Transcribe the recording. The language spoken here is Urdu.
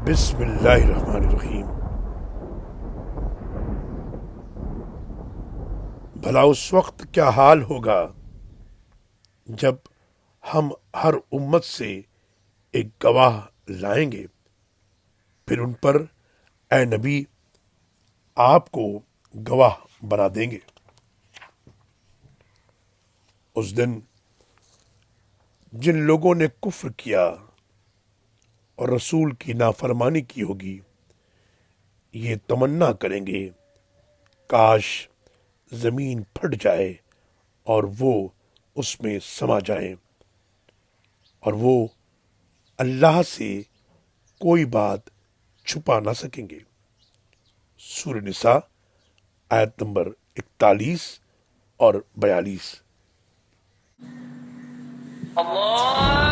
بسم اللہ الرحمن الرحیم۔ بھلا اس وقت کیا حال ہوگا جب ہم ہر امت سے ایک گواہ لائیں گے، پھر ان پر اے نبی آپ کو گواہ بنا دیں گے۔ اس دن جن لوگوں نے کفر کیا اور رسول کی نافرمانی کی ہوگی، یہ تمنا کریں گے کاش زمین پھٹ جائے اور وہ اس میں سما جائیں، اور وہ اللہ سے کوئی بات چھپا نہ سکیں گے۔ سورہ نساء آیت نمبر 41 اور 42۔ اللہ